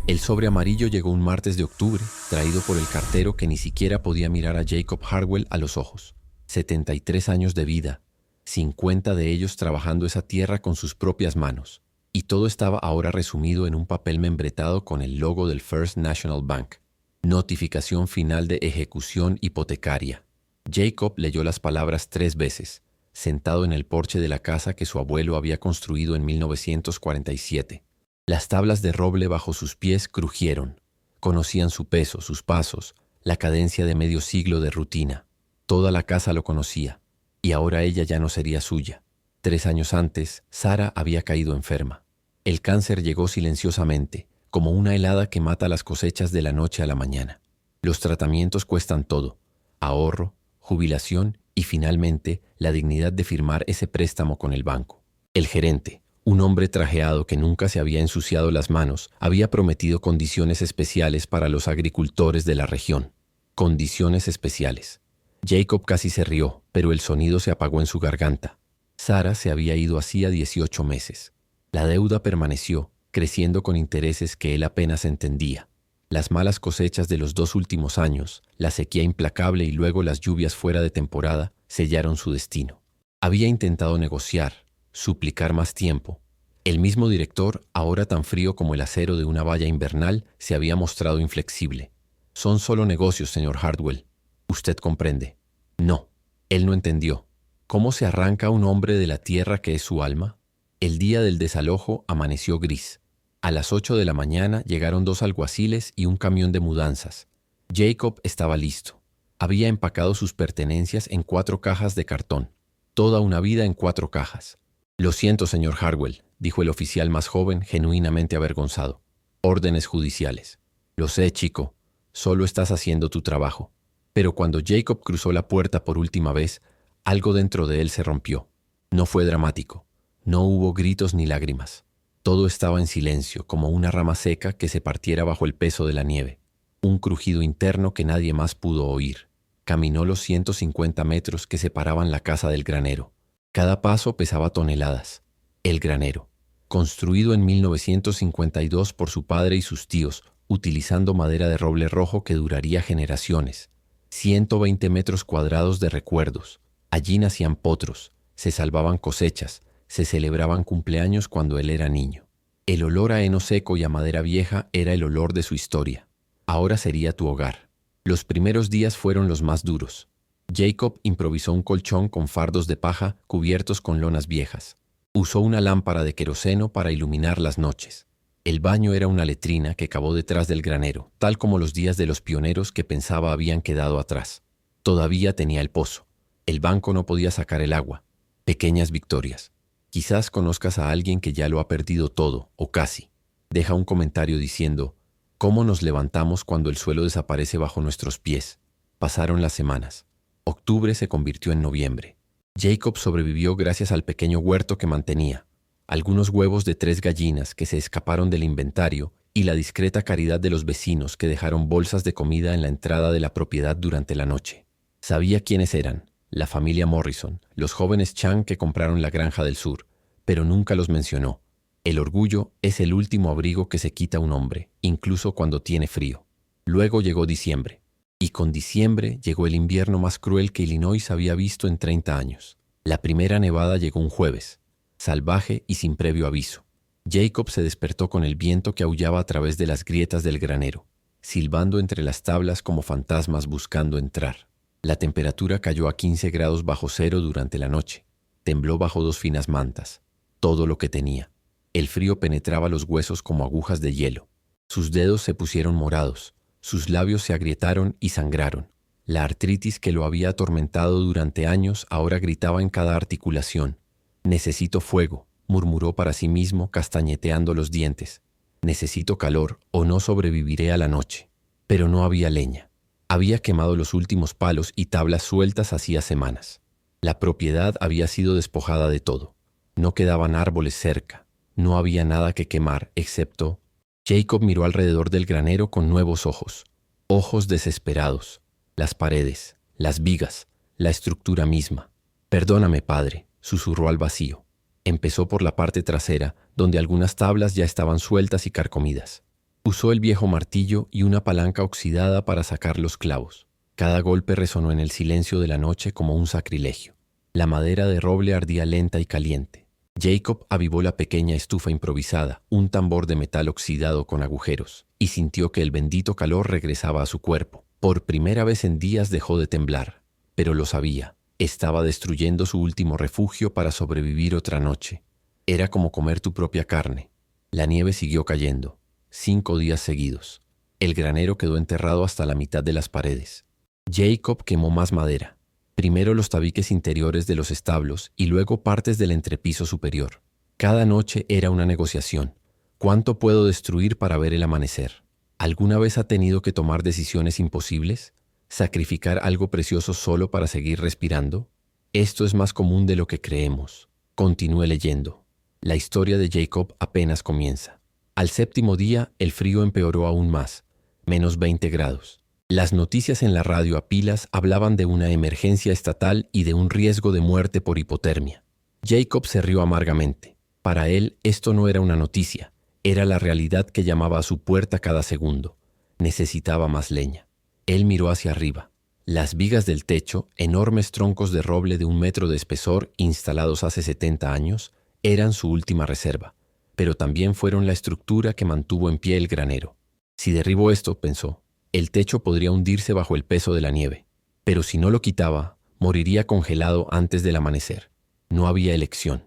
El sobre amarillo llegó un martes de octubre, traído por el cartero que ni siquiera podía mirar a Jacob Hartwell a los ojos. 73 años de vida, 50 de ellos trabajando esa tierra con sus propias manos. Y todo estaba ahora resumido en un papel membretado con el logo del First National Bank. Notificación final de ejecución hipotecaria. Jacob leyó las palabras 3 veces, sentado en el porche de la casa que su abuelo había construido en 1947. Las tablas de roble bajo sus pies crujieron. Conocían su peso, sus pasos, la cadencia de medio siglo de rutina. Toda la casa lo conocía, y ahora ella ya no sería suya. 3 años antes, Sara había caído enferma. El cáncer llegó silenciosamente, como una helada que mata las cosechas de la noche a la mañana. Los tratamientos cuestan todo: ahorro, jubilación y finalmente la dignidad de firmar ese préstamo con el banco. El gerente, un hombre trajeado que nunca se había ensuciado las manos, había prometido condiciones especiales para los agricultores de la región. Condiciones especiales. Jacob casi se rió, pero el sonido se apagó en su garganta. Sara se había ido hacía 18 meses. La deuda permaneció, creciendo con intereses que él apenas entendía. Las malas cosechas de los 2 últimos años, la sequía implacable y luego las lluvias fuera de temporada, sellaron su destino. Había intentado negociar, suplicar más tiempo. El mismo director, ahora tan frío como el acero de una valla invernal, se había mostrado inflexible. «Son solo negocios, señor Hartwell. Usted comprende». No, él no entendió. ¿Cómo se arranca a un hombre de la tierra que es su alma? El día del desalojo amaneció gris. A las 8 de la mañana llegaron 2 alguaciles y un camión de mudanzas. Jacob estaba listo. Había empacado sus pertenencias en 4 cajas de cartón. Toda una vida en 4 cajas. «Lo siento, señor Hartwell», dijo el oficial más joven, genuinamente avergonzado. «Órdenes judiciales». «Lo sé, chico. Solo estás haciendo tu trabajo». Pero cuando Jacob cruzó la puerta por última vez, algo dentro de él se rompió. No fue dramático. No hubo gritos ni lágrimas. Todo estaba en silencio, como una rama seca que se partiera bajo el peso de la nieve. Un crujido interno que nadie más pudo oír. Caminó los 150 metros que separaban la casa del granero. Cada paso pesaba toneladas. El granero, construido en 1952 por su padre y sus tíos, utilizando madera de roble rojo que duraría generaciones. 120 metros cuadrados de recuerdos. Allí nacían potros, se salvaban cosechas, se celebraban cumpleaños cuando él era niño. El olor a heno seco y a madera vieja era el olor de su historia. Ahora sería tu hogar. Los primeros días fueron los más duros. Jacob improvisó un colchón con fardos de paja cubiertos con lonas viejas. Usó una lámpara de queroseno para iluminar las noches. El baño era una letrina que cavó detrás del granero, tal como los días de los pioneros que pensaba habían quedado atrás. Todavía tenía el pozo. El banco no podía sacar el agua. Pequeñas victorias. Quizás conozcas a alguien que ya lo ha perdido todo, o casi. Deja un comentario diciendo: «¿Cómo nos levantamos cuando el suelo desaparece bajo nuestros pies?» Pasaron las semanas. Octubre se convirtió en noviembre. Jacob sobrevivió gracias al pequeño huerto que mantenía, algunos huevos de 3 gallinas que se escaparon del inventario y la discreta caridad de los vecinos que dejaron bolsas de comida en la entrada de la propiedad durante la noche. Sabía quiénes eran: la familia Morrison, los jóvenes Chang que compraron la granja del sur, pero nunca los mencionó. El orgullo es el último abrigo que se quita un hombre, incluso cuando tiene frío. Luego llegó diciembre. Y con diciembre llegó el invierno más cruel que Illinois había visto en 30 años. La primera nevada llegó un jueves, salvaje y sin previo aviso. Jacob se despertó con el viento que aullaba a través de las grietas del granero, silbando entre las tablas como fantasmas buscando entrar. La temperatura cayó a 15 grados bajo cero durante la noche. Tembló bajo 2 finas mantas. Todo lo que tenía. El frío penetraba los huesos como agujas de hielo. Sus dedos se pusieron morados. Sus labios se agrietaron y sangraron. La artritis que lo había atormentado durante años ahora gritaba en cada articulación. «Necesito fuego», murmuró para sí mismo castañeteando los dientes. «Necesito calor o no sobreviviré a la noche». Pero no había leña. Había quemado los últimos palos y tablas sueltas hacía semanas. La propiedad había sido despojada de todo. No quedaban árboles cerca. No había nada que quemar excepto... Jacob miró alrededor del granero con nuevos ojos. Ojos desesperados. Las paredes, las vigas, la estructura misma. «Perdóname, padre», susurró al vacío. Empezó por la parte trasera, donde algunas tablas ya estaban sueltas y carcomidas. Usó el viejo martillo y una palanca oxidada para sacar los clavos. Cada golpe resonó en el silencio de la noche como un sacrilegio. La madera de roble ardía lenta y caliente. Jacob avivó la pequeña estufa improvisada, un tambor de metal oxidado con agujeros, y sintió que el bendito calor regresaba a su cuerpo. Por primera vez en días dejó de temblar, pero lo sabía. Estaba destruyendo su último refugio para sobrevivir otra noche. Era como comer tu propia carne. La nieve siguió cayendo, 5 días seguidos. El granero quedó enterrado hasta la mitad de las paredes. Jacob quemó más madera. Primero los tabiques interiores de los establos y luego partes del entrepiso superior. Cada noche era una negociación. ¿Cuánto puedo destruir para ver el amanecer? ¿Alguna vez ha tenido que tomar decisiones imposibles? ¿Sacrificar algo precioso solo para seguir respirando? Esto es más común de lo que creemos. Continúe leyendo. La historia de Jacob apenas comienza. Al 7º día, el frío empeoró aún más, menos 20 grados. Las noticias en la radio a pilas hablaban de una emergencia estatal y de un riesgo de muerte por hipotermia. Jacob se rió amargamente. Para él, esto no era una noticia, era la realidad que llamaba a su puerta cada segundo. Necesitaba más leña. Él miró hacia arriba. Las vigas del techo, enormes troncos de roble de 1 metro de espesor instalados hace 70 años, eran su última reserva, pero también fueron la estructura que mantuvo en pie el granero. Si derribo esto, pensó, el techo podría hundirse bajo el peso de la nieve, pero si no lo quitaba, moriría congelado antes del amanecer. No había elección.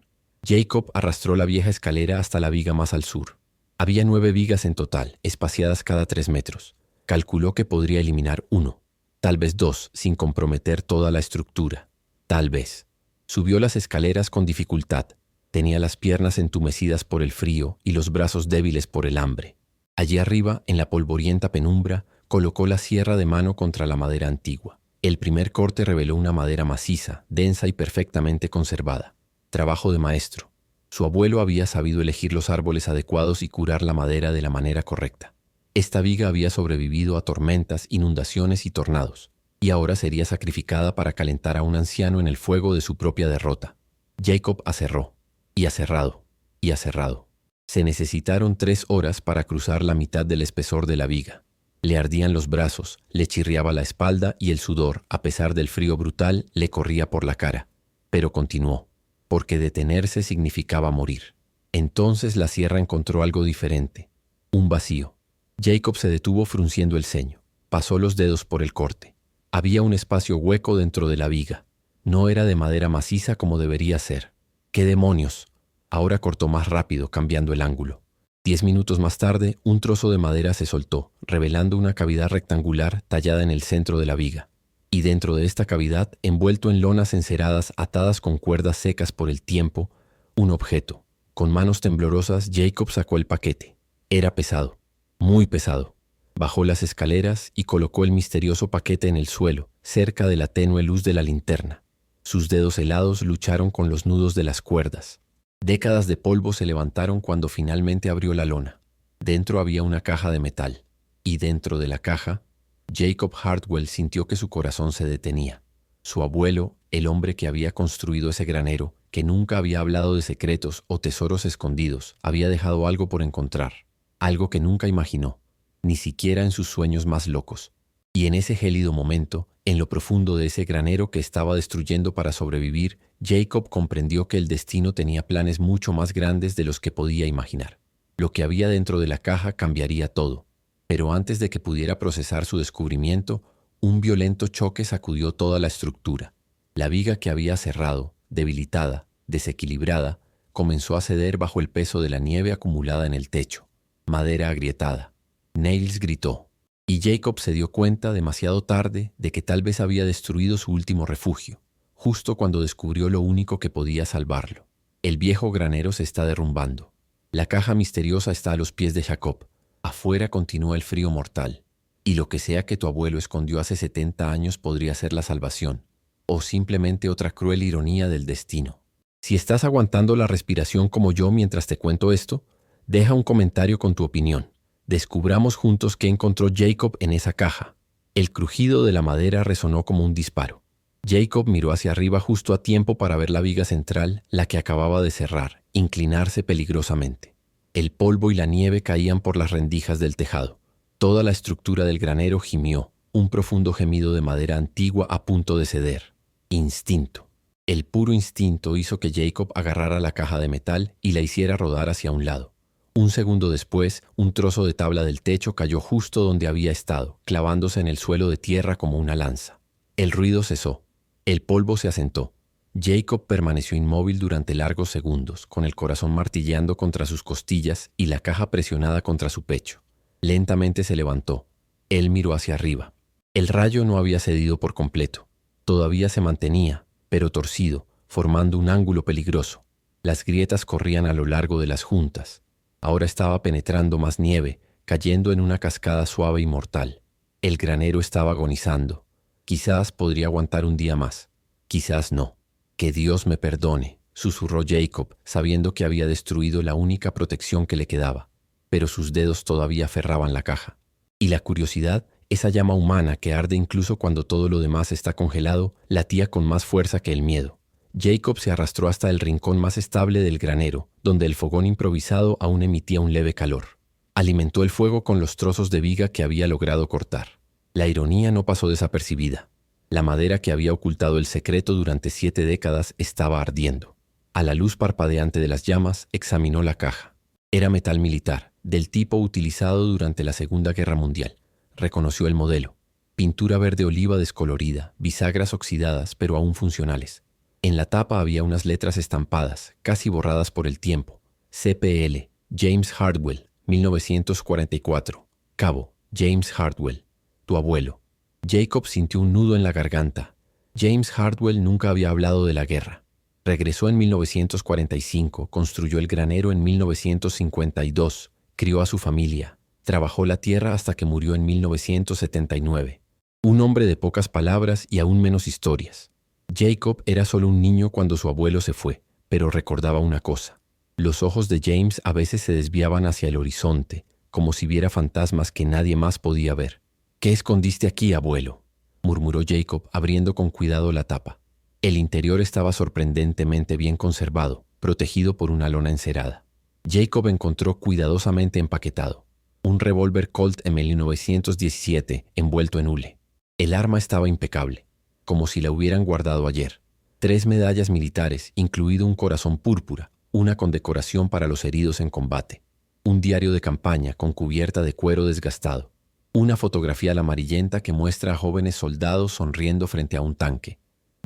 Jacob arrastró la vieja escalera hasta la viga más al sur. Había 9 vigas en total, espaciadas cada 3 metros. Calculó que podría eliminar 1, tal vez 2, sin comprometer toda la estructura. Tal vez. Subió las escaleras con dificultad. Tenía las piernas entumecidas por el frío y los brazos débiles por el hambre. Allí arriba, en la polvorienta penumbra, colocó la sierra de mano contra la madera antigua. El primer corte reveló una madera maciza, densa y perfectamente conservada. Trabajo de maestro. Su abuelo había sabido elegir los árboles adecuados y curar la madera de la manera correcta. Esta viga había sobrevivido a tormentas, inundaciones y tornados, y ahora sería sacrificada para calentar a un anciano en el fuego de su propia derrota. Jacob aserró, y aserrado, y aserrado. Se necesitaron 3 horas para cruzar la mitad del espesor de la viga. Le ardían los brazos, le chirriaba la espalda y el sudor, a pesar del frío brutal, le corría por la cara. Pero continuó, porque detenerse significaba morir. Entonces la sierra encontró algo diferente, un vacío. Jacob se detuvo frunciendo el ceño. Pasó los dedos por el corte. Había un espacio hueco dentro de la viga. No era de madera maciza como debería ser. ¡Qué demonios! Ahora cortó más rápido, cambiando el ángulo. 10 minutos más tarde, un trozo de madera se soltó, revelando una cavidad rectangular tallada en el centro de la viga. Y dentro de esta cavidad, envuelto en lonas enceradas atadas con cuerdas secas por el tiempo, un objeto. Con manos temblorosas, Jacob sacó el paquete. Era pesado. Muy pesado. Bajó las escaleras y colocó el misterioso paquete en el suelo, cerca de la tenue luz de la linterna. Sus dedos helados lucharon con los nudos de las cuerdas. Décadas de polvo se levantaron cuando finalmente abrió la lona. Dentro había una caja de metal. Y dentro de la caja, Jacob Hartwell sintió que su corazón se detenía. Su abuelo, el hombre que había construido ese granero, que nunca había hablado de secretos o tesoros escondidos, había dejado algo por encontrar. Algo que nunca imaginó, ni siquiera en sus sueños más locos. Y en ese gélido momento, en lo profundo de ese granero que estaba destruyendo para sobrevivir, Jacob comprendió que el destino tenía planes mucho más grandes de los que podía imaginar. Lo que había dentro de la caja cambiaría todo. Pero antes de que pudiera procesar su descubrimiento, un violento choque sacudió toda la estructura. La viga que había cerrado, debilitada, desequilibrada, comenzó a ceder bajo el peso de la nieve acumulada en el techo. Madera agrietada. Nails gritó, y Jacob se dio cuenta demasiado tarde de que tal vez había destruido su último refugio, justo cuando descubrió lo único que podía salvarlo. El viejo granero se está derrumbando. La caja misteriosa está a los pies de Jacob. Afuera continúa el frío mortal, y lo que sea que tu abuelo escondió hace 70 años podría ser la salvación, o simplemente otra cruel ironía del destino. Si estás aguantando la respiración como yo mientras te cuento esto, deja un comentario con tu opinión. Descubramos juntos qué encontró Jacob en esa caja. El crujido de la madera resonó como un disparo. Jacob miró hacia arriba justo a tiempo para ver la viga central, la que acababa de cerrar, inclinarse peligrosamente. El polvo y la nieve caían por las rendijas del tejado. Toda la estructura del granero gimió, un profundo gemido de madera antigua a punto de ceder. Instinto. El puro instinto hizo que Jacob agarrara la caja de metal y la hiciera rodar hacia un lado. Un segundo después, un trozo de tabla del techo cayó justo donde había estado, clavándose en el suelo de tierra como una lanza. El ruido cesó. El polvo se asentó. Jacob permaneció inmóvil durante largos segundos, con el corazón martilleando contra sus costillas y la caja presionada contra su pecho. Lentamente se levantó. Él miró hacia arriba. El rayo no había cedido por completo. Todavía se mantenía, pero torcido, formando un ángulo peligroso. Las grietas corrían a lo largo de las juntas. Ahora estaba penetrando más nieve, cayendo en una cascada suave y mortal. El granero estaba agonizando. Quizás podría aguantar un día más. Quizás no. «Que Dios me perdone», susurró Jacob, sabiendo que había destruido la única protección que le quedaba. Pero sus dedos todavía aferraban la caja. Y la curiosidad, esa llama humana que arde incluso cuando todo lo demás está congelado, latía con más fuerza que el miedo. Jacob se arrastró hasta el rincón más estable del granero, donde el fogón improvisado aún emitía un leve calor. Alimentó el fuego con los trozos de viga que había logrado cortar. La ironía no pasó desapercibida. La madera que había ocultado el secreto durante 7 décadas estaba ardiendo. A la luz parpadeante de las llamas, examinó la caja. Era metal militar, del tipo utilizado durante la Segunda Guerra Mundial. Reconoció el modelo. Pintura verde oliva descolorida, bisagras oxidadas pero aún funcionales. En la tapa había unas letras estampadas, casi borradas por el tiempo. CPL, James Hardwell, 1944. Cabo, James Hardwell, tu abuelo. Jacob sintió un nudo en la garganta. James Hardwell nunca había hablado de la guerra. Regresó en 1945, construyó el granero en 1952, crió a su familia, trabajó la tierra hasta que murió en 1979. Un hombre de pocas palabras y aún menos historias. Jacob era solo un niño cuando su abuelo se fue, pero recordaba una cosa. Los ojos de James a veces se desviaban hacia el horizonte, como si viera fantasmas que nadie más podía ver. «¿Qué escondiste aquí, abuelo?», murmuró Jacob, abriendo con cuidado la tapa. El interior estaba sorprendentemente bien conservado, protegido por una lona encerada. Jacob encontró cuidadosamente empaquetado un revólver Colt M1917 envuelto en hule. El arma estaba impecable, como si la hubieran guardado ayer. 3 medallas militares, incluido un corazón púrpura, una condecoración para los heridos en combate, un diario de campaña con cubierta de cuero desgastado, una fotografía al amarillenta que muestra a jóvenes soldados sonriendo frente a un tanque.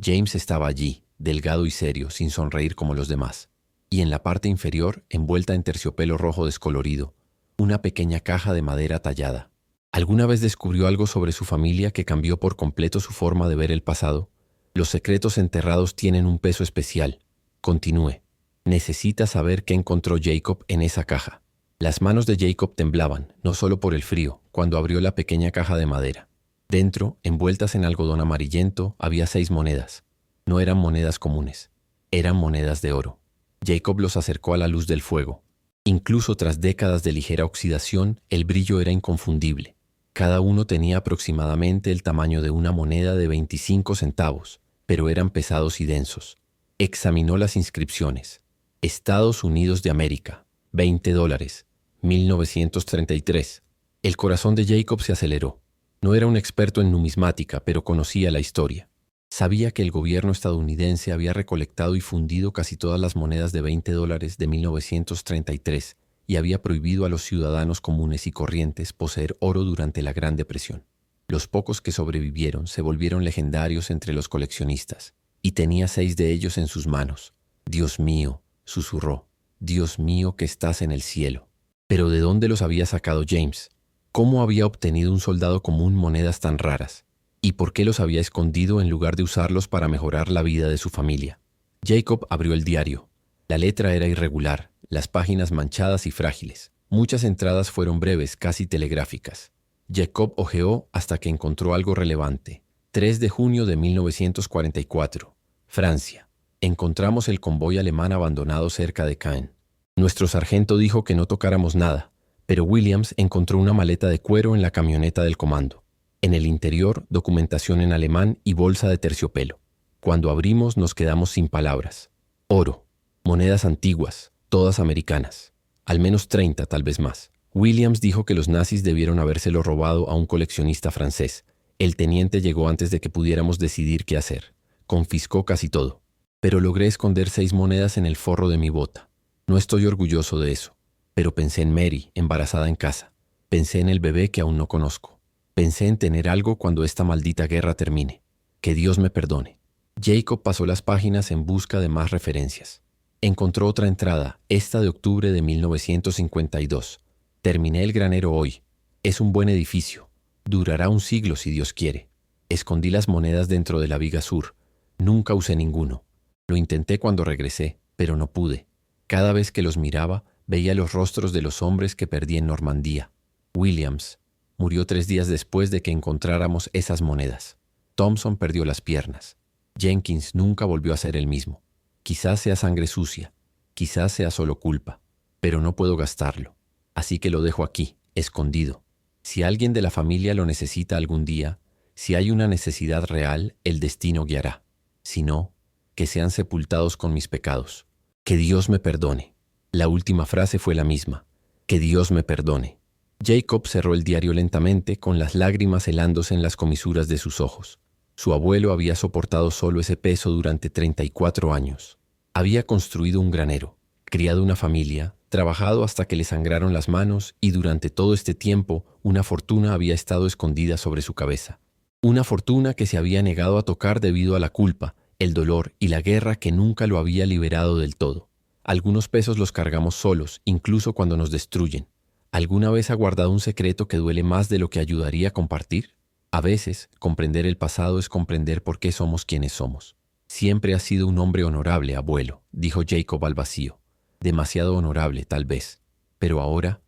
James estaba allí, delgado y serio, sin sonreír como los demás. Y en la parte inferior, envuelta en terciopelo rojo descolorido, una pequeña caja de madera tallada. ¿Alguna vez descubrió algo sobre su familia que cambió por completo su forma de ver el pasado? Los secretos enterrados tienen un peso especial. Continúe. Necesita saber qué encontró Jacob en esa caja. Las manos de Jacob temblaban, no solo por el frío, cuando abrió la pequeña caja de madera. Dentro, envueltas en algodón amarillento, había 6 monedas. No eran monedas comunes, eran monedas de oro. Jacob los acercó a la luz del fuego. Incluso tras décadas de ligera oxidación, el brillo era inconfundible. Cada uno tenía aproximadamente el tamaño de una moneda de 25 centavos, pero eran pesados y densos. Examinó las inscripciones. Estados Unidos de América, $20, 1933. El corazón de Jacob se aceleró. No era un experto en numismática, pero conocía la historia. Sabía que el gobierno estadounidense había recolectado y fundido casi todas las monedas de $20 de 1933 y había prohibido a los ciudadanos comunes y corrientes poseer oro durante la Gran Depresión. Los pocos que sobrevivieron se volvieron legendarios entre los coleccionistas, y tenía 6 de ellos en sus manos. «Dios mío», susurró, «Dios mío que estás en el cielo». Pero ¿de dónde los había sacado James? ¿Cómo había obtenido un soldado común monedas tan raras? ¿Y por qué los había escondido en lugar de usarlos para mejorar la vida de su familia? Jacob abrió el diario. La letra era irregular, las páginas manchadas y frágiles. Muchas entradas fueron breves, casi telegráficas. Jacob hojeó hasta que encontró algo relevante. 3 de junio de 1944. Francia. Encontramos el convoy alemán abandonado cerca de Caen. Nuestro sargento dijo que no tocáramos nada, pero Williams encontró una maleta de cuero en la camioneta del comando. En el interior, documentación en alemán y bolsa de terciopelo. Cuando abrimos nos quedamos sin palabras. Oro, monedas antiguas, todas americanas. Al menos 30, tal vez más. Williams dijo que los nazis debieron habérselo robado a un coleccionista francés. El teniente llegó antes de que pudiéramos decidir qué hacer. Confiscó casi todo. Pero logré esconder 6 monedas en el forro de mi bota. No estoy orgulloso de eso. Pero pensé en Mary, embarazada en casa. Pensé en el bebé que aún no conozco. Pensé en tener algo cuando esta maldita guerra termine. Que Dios me perdone. Jacob pasó las páginas en busca de más referencias. Encontró otra entrada, esta de octubre de 1952. Terminé el granero hoy. Es un buen edificio. Durará un siglo si Dios quiere. Escondí las monedas dentro de la viga sur. Nunca usé ninguno. Lo intenté cuando regresé, pero no pude. Cada vez que los miraba, veía los rostros de los hombres que perdí en Normandía. Williams murió 3 días después de que encontráramos esas monedas. Thompson perdió las piernas. Jenkins nunca volvió a ser el mismo. Quizás sea sangre sucia, quizás sea solo culpa, pero no puedo gastarlo. Así que lo dejo aquí, escondido. Si alguien de la familia lo necesita algún día, si hay una necesidad real, el destino guiará. Si no, que sean sepultados con mis pecados. Que Dios me perdone. La última frase fue la misma. Que Dios me perdone. Jacob cerró el diario lentamente, con las lágrimas helándose en las comisuras de sus ojos. Su abuelo había soportado solo ese peso durante 34 años. Había construido un granero, criado una familia, trabajado hasta que le sangraron las manos y durante todo este tiempo una fortuna había estado escondida sobre su cabeza. Una fortuna que se había negado a tocar debido a la culpa, el dolor y la guerra que nunca lo había liberado del todo. Algunos pesos los cargamos solos, incluso cuando nos destruyen. ¿Alguna vez ha guardado un secreto que duele más de lo que ayudaría a compartir? A veces, comprender el pasado es comprender por qué somos quienes somos. Siempre has sido un hombre honorable, abuelo, dijo Jacob al vacío. Demasiado honorable, tal vez. Pero ahora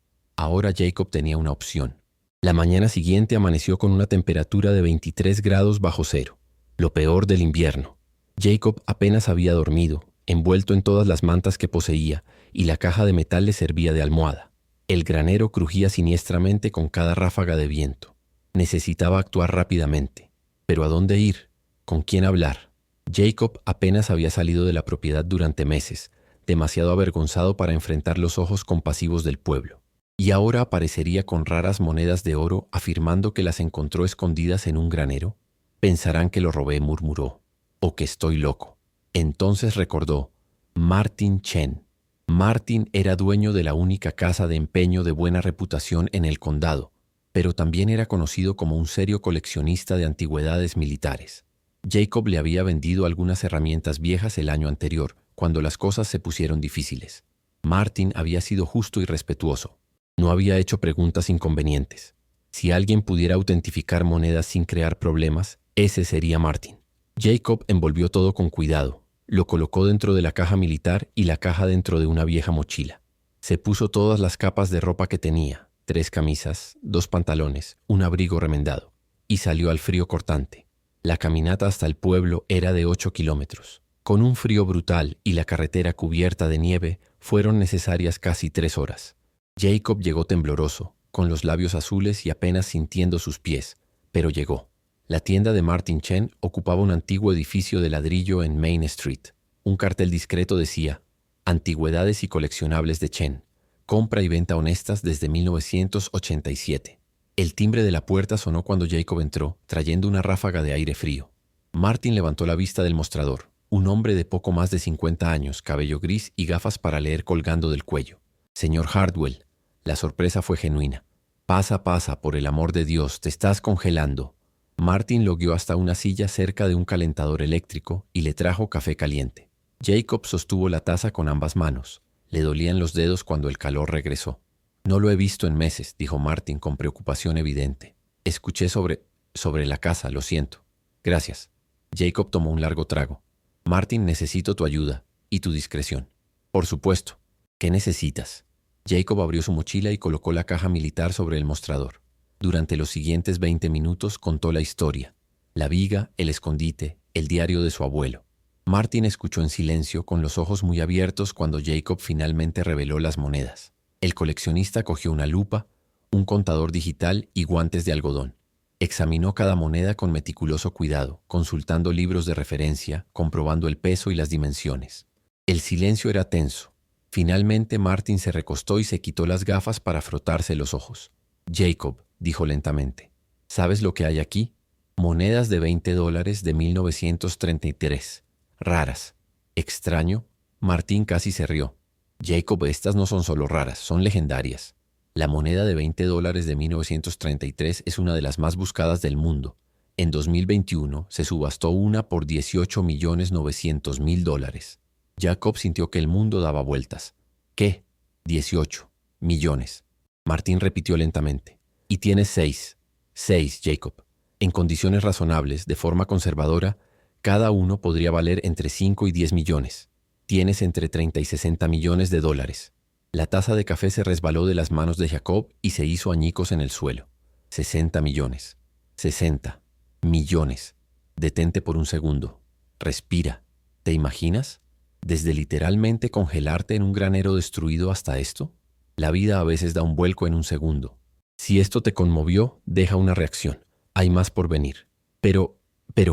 Jacob tenía una opción. La mañana siguiente amaneció con una temperatura de 23 grados bajo cero. Lo peor del invierno. Jacob apenas había dormido, envuelto en todas las mantas que poseía, y la caja de metal le servía de almohada. El granero crujía siniestramente con cada ráfaga de viento. Necesitaba actuar rápidamente. ¿Pero a dónde ir? ¿Con quién hablar? Jacob apenas había salido de la propiedad durante meses, demasiado avergonzado para enfrentar los ojos compasivos del pueblo. Y ahora aparecería con raras monedas de oro afirmando que las encontró escondidas en un granero. Pensarán que lo robé, murmuró, o que estoy loco. Entonces recordó, Martin Chen. Martin era dueño de la única casa de empeño de buena reputación en el condado, pero también era conocido como un serio coleccionista de antigüedades militares. Jacob le había vendido algunas herramientas viejas el año anterior, cuando las cosas se pusieron difíciles. Martin había sido justo y respetuoso. No había hecho preguntas inconvenientes. Si alguien pudiera autentificar monedas sin crear problemas, ese sería Martin. Jacob envolvió todo con cuidado. Lo colocó dentro de la caja militar y la caja dentro de una vieja mochila. Se puso todas las capas de ropa que tenía, 3 camisas, 2 pantalones, un abrigo remendado, y salió al frío cortante. La caminata hasta el pueblo era de 8 kilómetros. Con un frío brutal y la carretera cubierta de nieve, fueron necesarias casi 3 horas. Jacob llegó tembloroso, con los labios azules y apenas sintiendo sus pies, pero llegó. La tienda de Martin Chen ocupaba un antiguo edificio de ladrillo en Main Street. Un cartel discreto decía, Antigüedades y coleccionables de Chen. Compra y venta honestas desde 1987. El timbre de la puerta sonó cuando Jacob entró, trayendo una ráfaga de aire frío. Martin levantó la vista del mostrador. Un hombre de poco más de 50 años, cabello gris y gafas para leer colgando del cuello. Señor Hardwell. La sorpresa fue genuina. Pasa, por el amor de Dios, te estás congelando. Martin lo guió hasta una silla cerca de un calentador eléctrico y le trajo café caliente. Jacob sostuvo la taza con ambas manos. Le dolían los dedos cuando el calor regresó. No lo he visto en meses, dijo Martin con preocupación evidente. Escuché sobre la casa, lo siento. Gracias. Jacob tomó un largo trago. Martin, necesito tu ayuda y tu discreción. Por supuesto. ¿Qué necesitas? Jacob abrió su mochila y colocó la caja militar sobre el mostrador. Durante los siguientes 20 minutos contó la historia. La viga, el escondite, el diario de su abuelo. Martin escuchó en silencio, con los ojos muy abiertos, cuando Jacob finalmente reveló las monedas. El coleccionista cogió una lupa, un contador digital y guantes de algodón. Examinó cada moneda con meticuloso cuidado, consultando libros de referencia, comprobando el peso y las dimensiones. El silencio era tenso. Finalmente Martin se recostó y se quitó las gafas para frotarse los ojos. Jacob, dijo lentamente, ¿sabes lo que hay aquí? Monedas de $20 de 1933. Raras. Extraño. Martin casi se rió. Jacob, estas no son solo raras, son legendarias. La moneda de $20 de 1933 es una de las más buscadas del mundo. En 2021 se subastó una por $18.900.000. Jacob sintió que el mundo daba vueltas. ¿Qué? 18 millones. Martin repitió lentamente. Y tienes 6. 6, Jacob. En condiciones razonables, de forma conservadora, cada uno podría valer entre 5 y 10 millones. Tienes entre 30 y 60 millones de dólares. La taza de café se resbaló de las manos de Jacob y se hizo añicos en el suelo. 60 millones. 60 millones. Detente por un segundo. Respira. ¿Te imaginas? Desde literalmente congelarte en un granero destruido hasta esto. La vida a veces da un vuelco en un segundo. Si esto te conmovió, deja una reacción. Hay más por venir. Pero,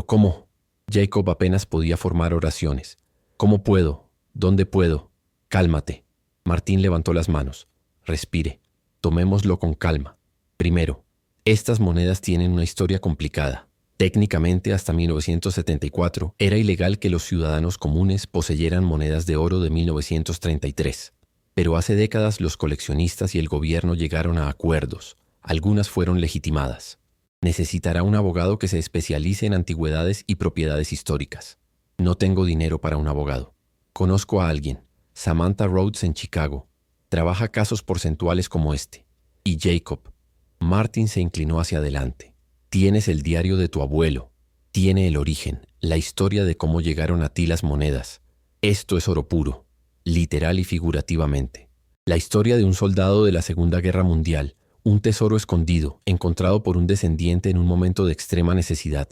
¿cómo? Jacob apenas podía formar oraciones. ¿Cómo puedo? ¿Dónde puedo? Cálmate. Martín levantó las manos. Respire. Tomémoslo con calma. Primero, estas monedas tienen una historia complicada. Técnicamente, hasta 1974, era ilegal que los ciudadanos comunes poseyeran monedas de oro de 1933. Pero hace décadas los coleccionistas y el gobierno llegaron a acuerdos. Algunas fueron legitimadas. Necesitará un abogado que se especialice en antigüedades y propiedades históricas. No tengo dinero para un abogado. Conozco a alguien, Samantha Rhodes en Chicago. Trabaja casos porcentuales como este. Y Jacob. Martin se inclinó hacia adelante. Tienes el diario de tu abuelo. Tiene el origen, la historia de cómo llegaron a ti las monedas. Esto es oro puro, literal y figurativamente. La historia de un soldado de la Segunda Guerra Mundial, un tesoro escondido, encontrado por un descendiente en un momento de extrema necesidad.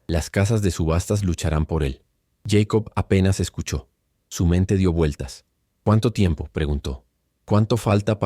Las casas de subastas lucharán por él. Jacob apenas escuchó. Su mente dio vueltas. ¿Cuánto tiempo?, preguntó. ¿Cuánto falta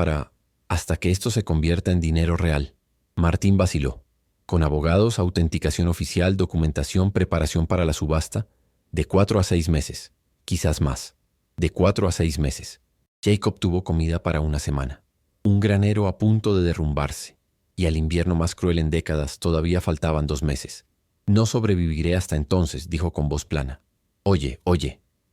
hasta que esto se convierta en dinero real? Martín vaciló. Con abogados, autenticación oficial, documentación, preparación para la subasta, de 4 a 6 meses, quizás más. De 4 a 6 meses. Jacob tuvo comida para una semana. Un granero a punto de derrumbarse. Y al invierno más cruel en décadas todavía faltaban 2 meses. No sobreviviré hasta entonces, dijo con voz plana. Oye.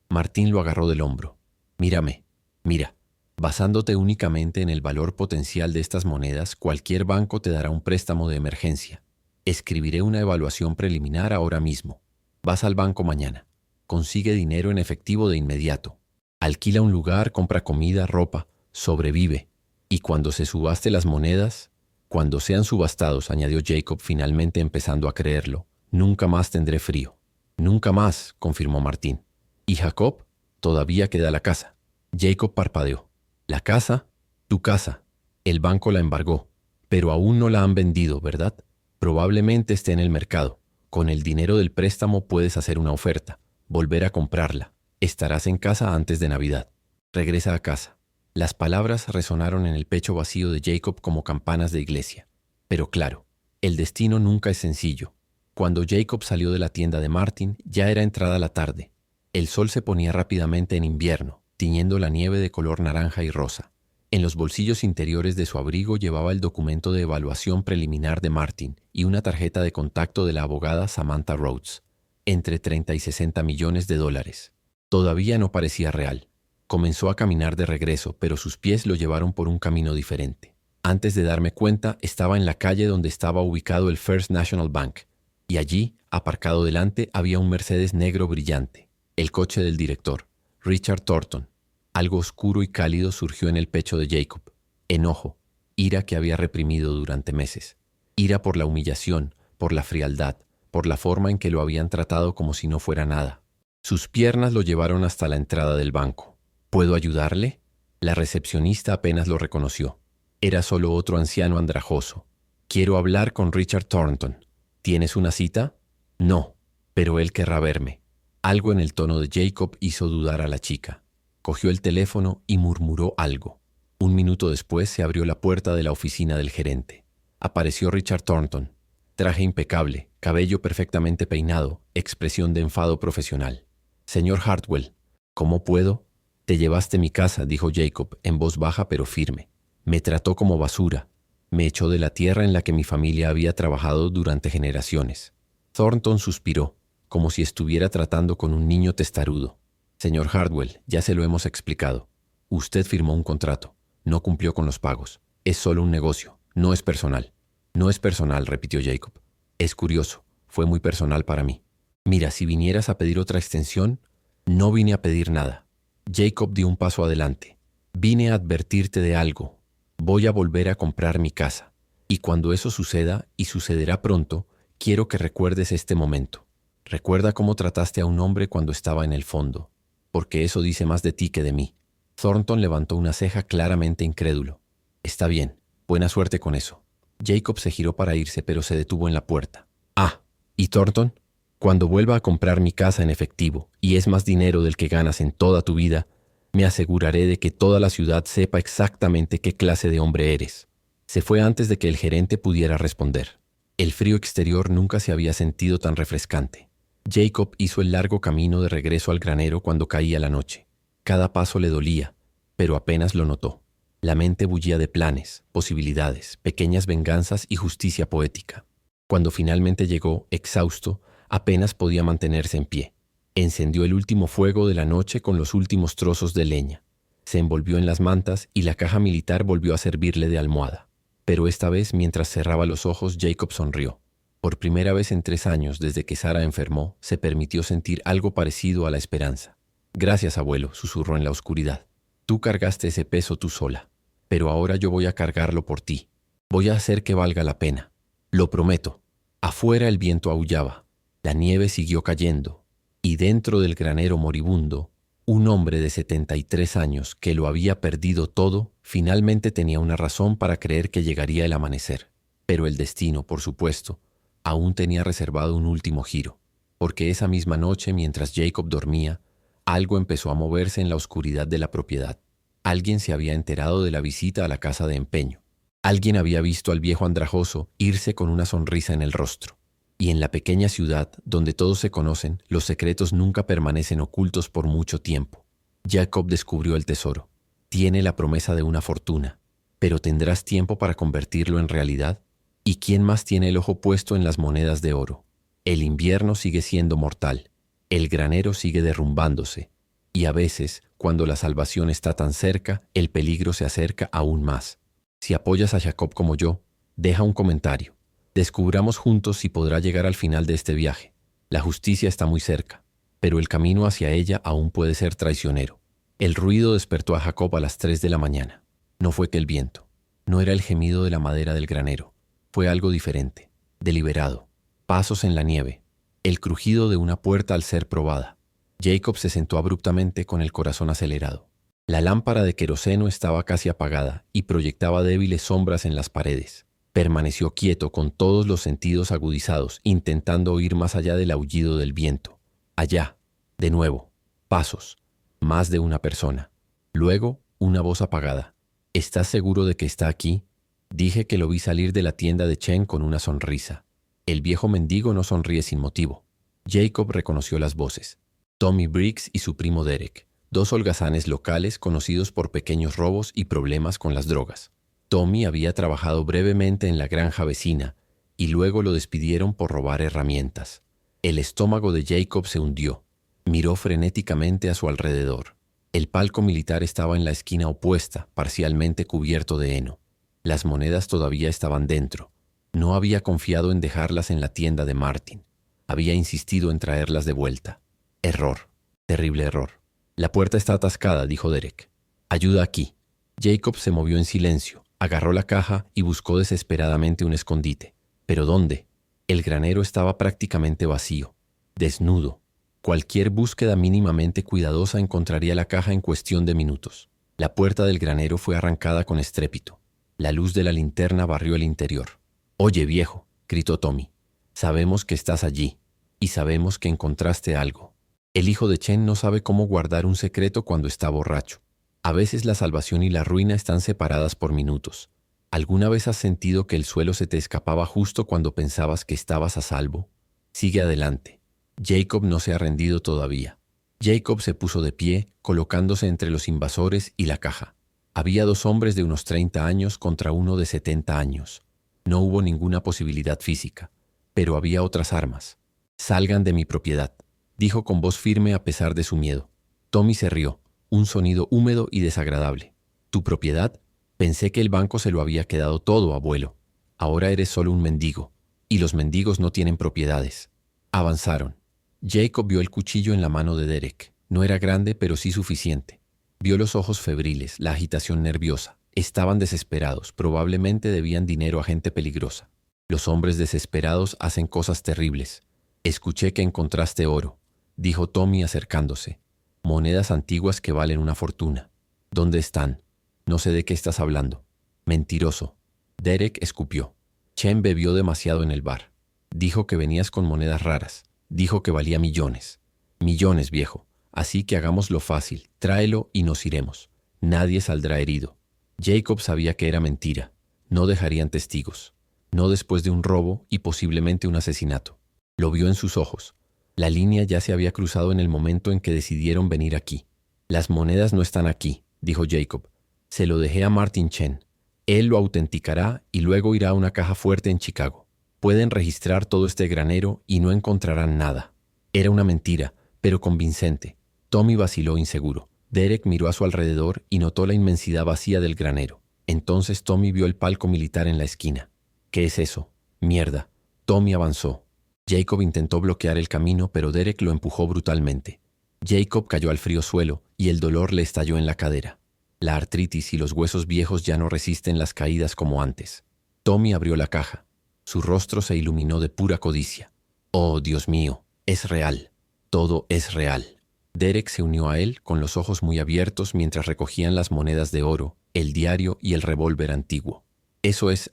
Martín lo agarró del hombro. Mírame. Mira. Basándote únicamente en el valor potencial de estas monedas, cualquier banco te dará un préstamo de emergencia. Escribiré una evaluación preliminar ahora mismo. Vas al banco mañana. Consigue dinero en efectivo de inmediato. Alquila un lugar, compra comida, ropa, sobrevive. Y cuando se subaste las monedas, cuando sean subastados, añadió Jacob finalmente empezando a creerlo, nunca más tendré frío. Nunca más, confirmó Martín. ¿Y Jacob? Todavía queda la casa. Jacob parpadeó. ¿La casa? Tu casa. El banco la embargó, pero aún no la han vendido, ¿verdad? Probablemente esté en el mercado. Con el dinero del préstamo puedes hacer una oferta, volver a comprarla. Estarás en casa antes de Navidad. Regresa a casa. Las palabras resonaron en el pecho vacío de Jacob como campanas de iglesia. Pero claro, el destino nunca es sencillo. Cuando Jacob salió de la tienda de Martin, ya era entrada la tarde. El sol se ponía rápidamente en invierno, tiñendo la nieve de color naranja y rosa. En los bolsillos interiores de su abrigo llevaba el documento de evaluación preliminar de Martin y una tarjeta de contacto de la abogada Samantha Rhodes. Entre 30 y 60 millones de dólares. Todavía no parecía real. Comenzó a caminar de regreso, pero sus pies lo llevaron por un camino diferente. Antes de darme cuenta, estaba en la calle donde estaba ubicado el First National Bank, y allí, aparcado delante, había un Mercedes negro brillante, el coche del director, Richard Thornton. Algo oscuro y cálido surgió en el pecho de Jacob. Enojo, ira que había reprimido durante meses. Ira por la humillación, por la frialdad, por la forma en que lo habían tratado como si no fuera nada. Sus piernas lo llevaron hasta la entrada del banco. ¿Puedo ayudarle? La recepcionista apenas lo reconoció. Era solo otro anciano andrajoso. Quiero hablar con Richard Thornton. ¿Tienes una cita? No, pero él querrá verme. Algo en el tono de Jacob hizo dudar a la chica. Cogió el teléfono y murmuró algo. Un minuto después se abrió la puerta de la oficina del gerente. Apareció Richard Thornton. Traje impecable, cabello perfectamente peinado, expresión de enfado profesional. Señor Hartwell, ¿cómo puedo? Te llevaste mi casa, dijo Jacob, en voz baja pero firme. Me trató como basura. Me echó de la tierra en la que mi familia había trabajado durante generaciones. Thornton suspiró, como si estuviera tratando con un niño testarudo. Señor Hardwell, ya se lo hemos explicado. Usted firmó un contrato. No cumplió con los pagos. Es solo un negocio. No es personal. No es personal, repitió Jacob. Es curioso. Fue muy personal para mí. Mira, si vinieras a pedir otra extensión, no vine a pedir nada. Jacob dio un paso adelante. Vine a advertirte de algo. Voy a volver a comprar mi casa. Y cuando eso suceda, y sucederá pronto, quiero que recuerdes este momento. Recuerda cómo trataste a un hombre cuando estaba en el fondo, porque eso dice más de ti que de mí. Thornton levantó una ceja claramente incrédulo. Está bien, buena suerte con eso. Jacob se giró para irse, pero se detuvo en la puerta. Ah, ¿y Thornton? Cuando vuelva a comprar mi casa en efectivo, y es más dinero del que ganas en toda tu vida, me aseguraré de que toda la ciudad sepa exactamente qué clase de hombre eres. Se fue antes de que el gerente pudiera responder. El frío exterior nunca se había sentido tan refrescante. Jacob hizo el largo camino de regreso al granero cuando caía la noche. Cada paso le dolía, pero apenas lo notó. La mente bullía de planes, posibilidades, pequeñas venganzas y justicia poética. Cuando finalmente llegó, exhausto, apenas podía mantenerse en pie. Encendió el último fuego de la noche con los últimos trozos de leña. Se envolvió en las mantas y la caja militar volvió a servirle de almohada. Pero esta vez, mientras cerraba los ojos, Jacob sonrió. Por primera vez en 3 años, desde que Sara enfermó, se permitió sentir algo parecido a la esperanza. Gracias, abuelo, susurró en la oscuridad. Tú cargaste ese peso tú sola, pero ahora yo voy a cargarlo por ti. Voy a hacer que valga la pena. Lo prometo. Afuera el viento aullaba. La nieve siguió cayendo, y dentro del granero moribundo, un hombre de 73 años que lo había perdido todo, finalmente tenía una razón para creer que llegaría el amanecer. Pero el destino, por supuesto, aún tenía reservado un último giro, porque esa misma noche, mientras Jacob dormía, algo empezó a moverse en la oscuridad de la propiedad. Alguien se había enterado de la visita a la casa de empeño. Alguien había visto al viejo andrajoso irse con una sonrisa en el rostro. Y en la pequeña ciudad, donde todos se conocen, los secretos nunca permanecen ocultos por mucho tiempo. Jacob descubrió el tesoro. Tiene la promesa de una fortuna, pero ¿tendrás tiempo para convertirlo en realidad? ¿Y quién más tiene el ojo puesto en las monedas de oro? El invierno sigue siendo mortal. El granero sigue derrumbándose. Y a veces, cuando la salvación está tan cerca, el peligro se acerca aún más. Si apoyas a Jacob como yo, deja un comentario. Descubramos juntos si podrá llegar al final de este viaje. La justicia está muy cerca, pero el camino hacia ella aún puede ser traicionero. El ruido despertó a Jacob a las 3 de la mañana. No fue que el viento. No era el gemido de la madera del granero. Fue algo diferente, deliberado. Pasos en la nieve. El crujido de una puerta al ser probada. Jacob se sentó abruptamente con el corazón acelerado. La lámpara de queroseno estaba casi apagada y proyectaba débiles sombras en las paredes. Permaneció quieto con todos los sentidos agudizados, intentando oír más allá del aullido del viento. Allá, de nuevo, pasos, más de una persona. Luego, una voz apagada. ¿Estás seguro de que está aquí? Dije que lo vi salir de la tienda de Chen con una sonrisa. El viejo mendigo no sonríe sin motivo. Jacob reconoció las voces. Tommy Briggs y su primo Derek, 2 holgazanes locales conocidos por pequeños robos y problemas con las drogas. Tommy había trabajado brevemente en la granja vecina y luego lo despidieron por robar herramientas. El estómago de Jacob se hundió. Miró frenéticamente a su alrededor. El palco militar estaba en la esquina opuesta, parcialmente cubierto de heno. Las monedas todavía estaban dentro. No había confiado en dejarlas en la tienda de Martin. Había insistido en traerlas de vuelta. Error. Terrible error. La puerta está atascada, dijo Derek. Ayuda aquí. Jacob se movió en silencio. Agarró la caja y buscó desesperadamente un escondite. ¿Pero dónde? El granero estaba prácticamente vacío, desnudo. Cualquier búsqueda mínimamente cuidadosa encontraría la caja en cuestión de minutos. La puerta del granero fue arrancada con estrépito. La luz de la linterna barrió el interior. «Oye, viejo», gritó Tommy, «sabemos que estás allí y sabemos que encontraste algo». El hijo de Chen no sabe cómo guardar un secreto cuando está borracho. A veces la salvación y la ruina están separadas por minutos. ¿Alguna vez has sentido que el suelo se te escapaba justo cuando pensabas que estabas a salvo? Sigue adelante. Jacob no se ha rendido todavía. Jacob se puso de pie, colocándose entre los invasores y la caja. Había 2 hombres de unos 30 años contra uno de 70 años. No hubo ninguna posibilidad física, pero había otras armas. «Salgan de mi propiedad», dijo con voz firme a pesar de su miedo. Tommy se rió, un sonido húmedo y desagradable. «¿Tu propiedad? Pensé que el banco se lo había quedado todo, abuelo. Ahora eres solo un mendigo, y los mendigos no tienen propiedades». Avanzaron. Jacob vio el cuchillo en la mano de Derek. No era grande, pero sí suficiente. Vio los ojos febriles, la agitación nerviosa. Estaban desesperados, probablemente debían dinero a gente peligrosa. Los hombres desesperados hacen cosas terribles. «Escuché que encontraste oro», dijo Tommy acercándose. «Monedas antiguas que valen una fortuna. ¿Dónde están? No sé de qué estás hablando». «Mentiroso». Derek escupió. «Chen bebió demasiado en el bar. Dijo que venías con monedas raras. Dijo que valía millones». «Millones, viejo. Así que hagámoslo fácil. Tráelo y nos iremos. Nadie saldrá herido». Jacob sabía que era mentira. No dejarían testigos. No después de un robo y posiblemente un asesinato. Lo vio en sus ojos. La línea ya se había cruzado en el momento en que decidieron venir aquí. «Las monedas no están aquí», dijo Jacob. «Se lo dejé a Martin Chen. Él lo autenticará y luego irá a una caja fuerte en Chicago. Pueden registrar todo este granero y no encontrarán nada». Era una mentira, pero convincente. Tommy vaciló inseguro. Derek miró a su alrededor y notó la inmensidad vacía del granero. Entonces Tommy vio el palco militar en la esquina. «¿Qué es eso? Mierda». Tommy avanzó. Jacob intentó bloquear el camino, pero Derek lo empujó brutalmente. Jacob cayó al frío suelo y el dolor le estalló en la cadera. La artritis y los huesos viejos ya no resisten las caídas como antes. Tommy abrió la caja. Su rostro se iluminó de pura codicia. «Oh, Dios mío, es real. Todo es real». Derek se unió a él con los ojos muy abiertos mientras recogían las monedas de oro, el diario y el revólver antiguo. Eso es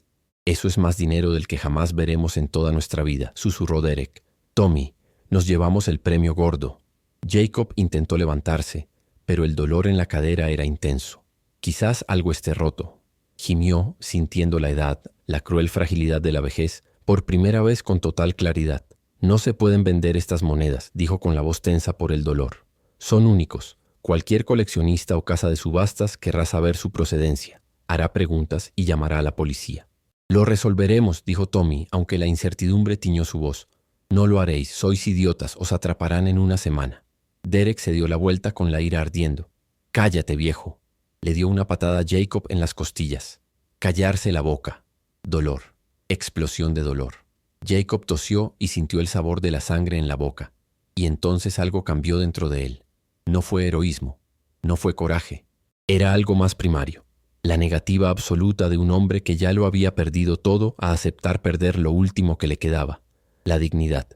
más dinero del que jamás veremos en toda nuestra vida», susurró Derek. «Tommy, nos llevamos el premio gordo». Jacob intentó levantarse, pero el dolor en la cadera era intenso. «Quizás algo esté roto», gimió, sintiendo la edad, la cruel fragilidad de la vejez, por primera vez con total claridad. «No se pueden vender estas monedas», dijo con la voz tensa por el dolor. «Son únicos. Cualquier coleccionista o casa de subastas querrá saber su procedencia. Hará preguntas y llamará a la policía». «Lo resolveremos», dijo Tommy, aunque la incertidumbre tiñó su voz. «No lo haréis, sois idiotas, os atraparán en una semana». Derek se dio la vuelta con la ira ardiendo. «Cállate, viejo». Le dio una patada a Jacob en las costillas. «Callarse la boca». Dolor. Explosión de dolor. Jacob tosió y sintió el sabor de la sangre en la boca. Y entonces algo cambió dentro de él. No fue heroísmo, no fue coraje. Era algo más primario. La negativa absoluta de un hombre que ya lo había perdido todo a aceptar perder lo último que le quedaba, la dignidad.